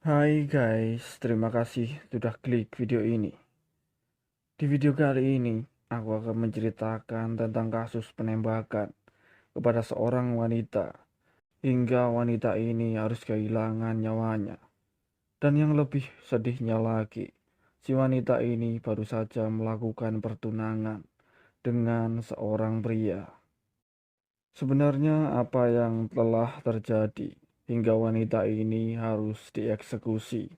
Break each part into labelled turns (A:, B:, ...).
A: Hai guys, terima kasih sudah klik video ini. Di video kali ini, aku akan menceritakan tentang kasus penembakan kepada seorang wanita hingga wanita ini harus kehilangan nyawanya. Dan yang lebih sedihnya lagi, si wanita ini baru saja melakukan pertunangan dengan seorang pria. Sebenarnya apa yang telah terjadi hingga wanita ini harus dieksekusi?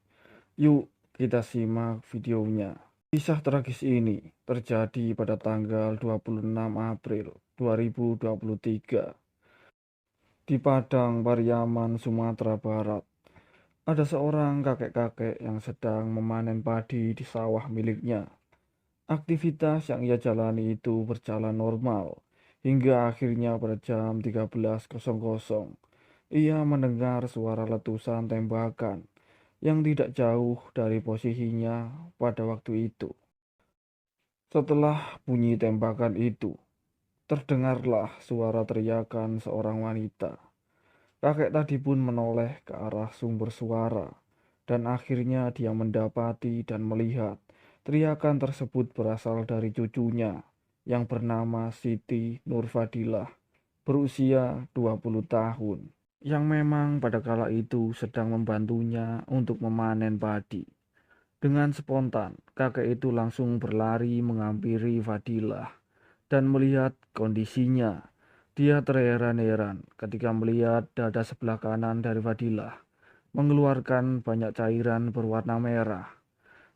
A: Yuk kita simak videonya. Kisah tragis ini terjadi pada tanggal 26 April 2023 di Padang Pariaman, Sumatera Barat. Ada seorang kakek-kakek yang sedang memanen padi di sawah miliknya. Aktivitas yang ia jalani itu berjalan normal hingga akhirnya pada jam 13.00 ia mendengar suara letusan tembakan yang tidak jauh dari posisinya pada waktu itu. Setelah bunyi tembakan itu, terdengarlah suara teriakan seorang wanita. Kakek tadi pun menoleh ke arah sumber suara, dan akhirnya dia mendapati dan melihat teriakan tersebut berasal dari cucunya yang bernama Siti Nurfadilah, berusia 20 tahun, yang memang pada kala itu sedang membantunya untuk memanen padi. Dengan spontan, kakek itu langsung berlari menghampiri Fadilah dan melihat kondisinya. Dia terheran-heran ketika melihat dada sebelah kanan dari Fadilah mengeluarkan banyak cairan berwarna merah.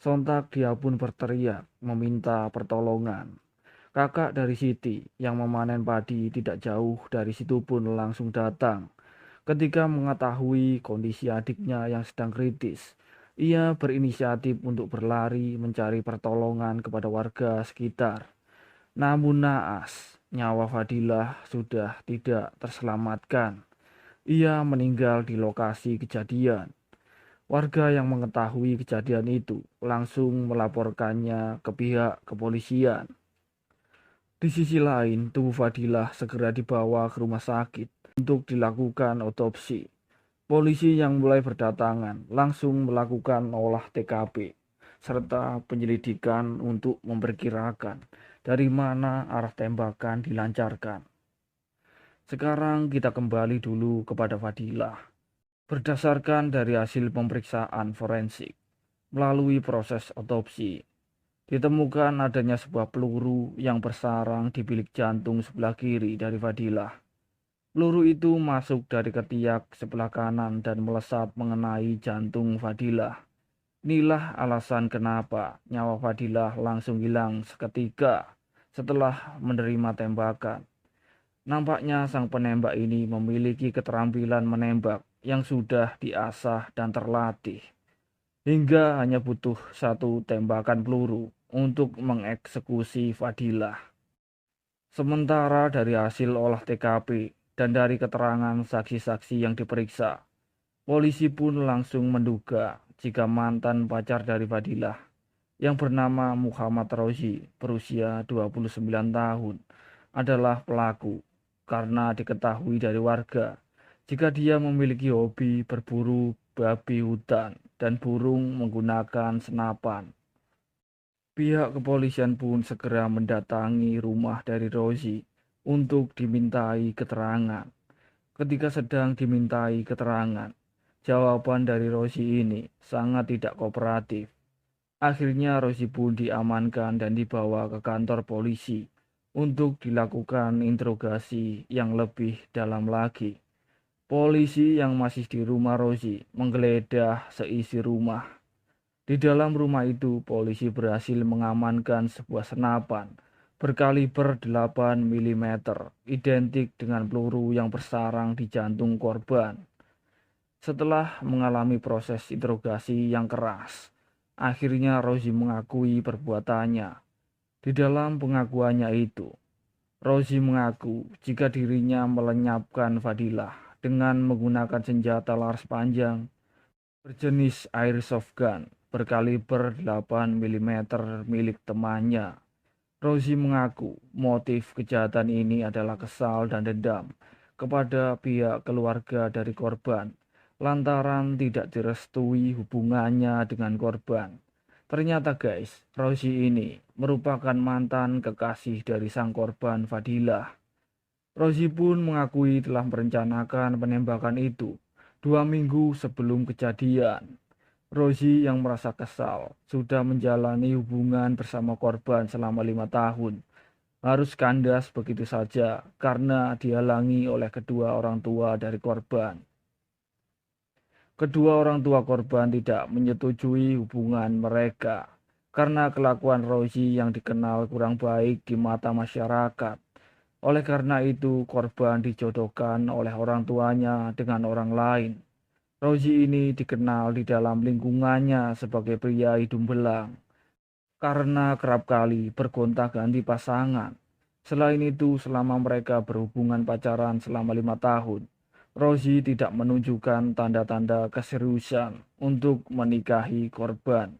A: Sontak dia pun berteriak meminta pertolongan. Kakak dari Siti yang memanen padi tidak jauh dari situ pun langsung datang. Ketika mengetahui kondisi adiknya yang sedang kritis, ia berinisiatif untuk berlari mencari pertolongan kepada warga sekitar. Namun naas, nyawa Fadilah sudah tidak terselamatkan. Ia meninggal di lokasi kejadian. Warga yang mengetahui kejadian itu langsung melaporkannya ke pihak kepolisian. Di sisi lain, tubuh Fadilah segera dibawa ke rumah sakit untuk dilakukan otopsi. Polisi yang mulai berdatangan langsung melakukan olah TKP serta penyelidikan untuk memperkirakan dari mana arah tembakan dilancarkan. Sekarang kita kembali dulu kepada Fadilah. Berdasarkan dari hasil pemeriksaan forensik melalui proses otopsi, ditemukan adanya sebuah peluru yang bersarang di bilik jantung sebelah kiri dari Fadilah. Peluru itu masuk dari ketiak sebelah kanan dan melesat mengenai jantung Fadilah. Inilah alasan kenapa nyawa Fadilah langsung hilang seketika setelah menerima tembakan. Nampaknya sang penembak ini memiliki keterampilan menembak yang sudah diasah dan terlatih, hingga hanya butuh satu tembakan peluru untuk mengeksekusi Fadilah. Sementara dari hasil olah TKP dan dari keterangan saksi-saksi yang diperiksa, polisi pun langsung menduga jika mantan pacar dari Fadilah yang bernama Muhammad Rozi berusia 29 tahun adalah pelaku karena diketahui dari warga jika dia memiliki hobi berburu babi hutan dan burung menggunakan senapan. Pihak kepolisian pun segera mendatangi rumah dari Rozi untuk dimintai keterangan. Ketika sedang dimintai keterangan, jawaban dari Rozi ini sangat tidak kooperatif. Akhirnya Rozi pun diamankan dan dibawa ke kantor polisi untuk dilakukan interogasi yang lebih dalam lagi. Polisi yang masih di rumah Rozi menggeledah seisi rumah. Di dalam rumah itu, polisi berhasil mengamankan sebuah senapan berkaliber 8 mm, identik dengan peluru yang bersarang di jantung korban. Setelah mengalami proses interogasi yang keras, akhirnya Rozi mengakui perbuatannya. Di dalam pengakuannya itu, Rozi mengaku jika dirinya melenyapkan Fadilah dengan menggunakan senjata laras panjang berjenis airsoft gun berkaliber 8 mm milik temannya. Rozi mengaku motif kejahatan ini adalah kesal dan dendam kepada pihak keluarga dari korban lantaran tidak direstui hubungannya dengan korban. Ternyata guys, Rozi ini merupakan mantan kekasih dari sang korban Fadilah. Rozi pun mengakui telah merencanakan penembakan itu 2 minggu sebelum kejadian. Rozi yang merasa kesal sudah menjalani hubungan bersama korban selama 5 tahun. Harus kandas begitu saja karena dihalangi oleh kedua orang tua dari korban. Kedua orang tua korban tidak menyetujui hubungan mereka karena kelakuan Rozi yang dikenal kurang baik di mata masyarakat. Oleh karena itu, korban dijodohkan oleh orang tuanya dengan orang lain. Rozi ini dikenal di dalam lingkungannya sebagai pria hidung belang karena kerap kali bergonta-ganti pasangan. Selain itu, selama mereka berhubungan pacaran selama 5 tahun, Rozi tidak menunjukkan tanda-tanda keseriusan untuk menikahi korban.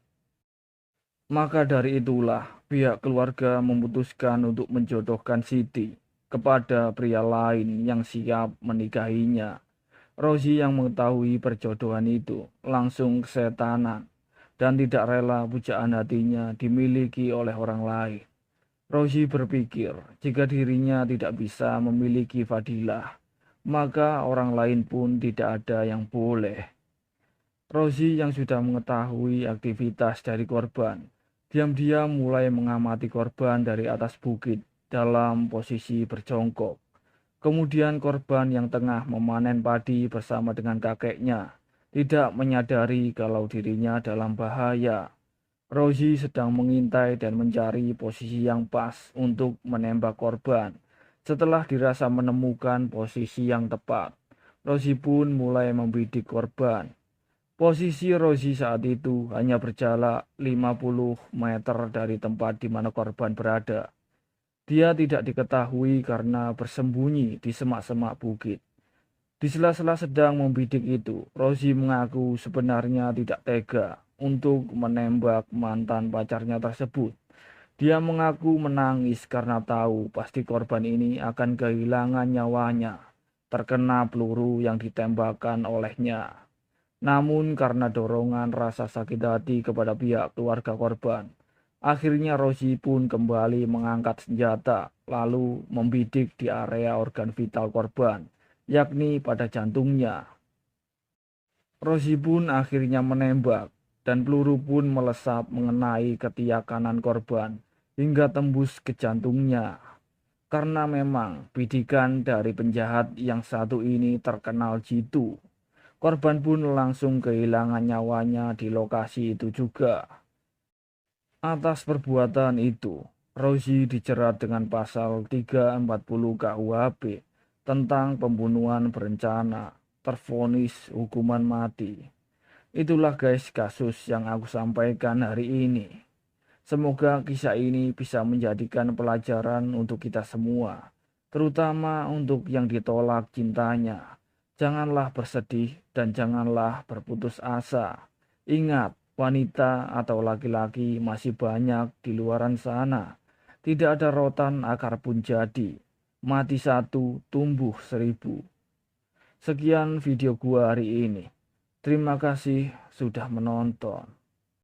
A: Maka dari itulah pihak keluarga memutuskan untuk menjodohkan Siti kepada pria lain yang siap menikahinya. Rozi yang mengetahui perjodohan itu langsung kesetanan dan tidak rela pujaan hatinya dimiliki oleh orang lain. Rozi berpikir jika dirinya tidak bisa memiliki Fadilah, maka orang lain pun tidak ada yang boleh. Rozi yang sudah mengetahui aktivitas dari korban, diam-diam mulai mengamati korban dari atas bukit dalam posisi berjongkok. Kemudian korban yang tengah memanen padi bersama dengan kakeknya tidak menyadari kalau dirinya dalam bahaya. Rozi sedang mengintai dan mencari posisi yang pas untuk menembak korban. Setelah dirasa menemukan posisi yang tepat, Rozi pun mulai membidik korban. Posisi Rozi saat itu hanya berjarak 50 meter dari tempat di mana korban berada. Dia tidak diketahui karena bersembunyi di semak-semak bukit. Di sela-sela sedang membidik itu, Rozi mengaku sebenarnya tidak tega untuk menembak mantan pacarnya tersebut. Dia mengaku menangis karena tahu pasti korban ini akan kehilangan nyawanya, terkena peluru yang ditembakkan olehnya. Namun karena dorongan rasa sakit hati kepada pihak keluarga korban, akhirnya Rozi pun kembali mengangkat senjata lalu membidik di area organ vital korban, yakni pada jantungnya. Rozi pun akhirnya menembak dan peluru pun melesat mengenai ketiak kanan korban hingga tembus ke jantungnya. Karena memang bidikan dari penjahat yang satu ini terkenal jitu, korban pun langsung kehilangan nyawanya di lokasi itu juga. Atas perbuatan itu, Rozi dijerat dengan pasal 340 KUHP tentang pembunuhan berencana, tervonis hukuman mati. Itulah guys kasus yang aku sampaikan hari ini. Semoga kisah ini bisa menjadikan pelajaran untuk kita semua, terutama untuk yang ditolak cintanya. Janganlah bersedih dan janganlah berputus asa. Ingat, wanita atau laki-laki masih banyak di luaran sana. Tidak ada rotan akar pun jadi. Mati satu, tumbuh 1000. Sekian video gua hari ini. Terima kasih sudah menonton.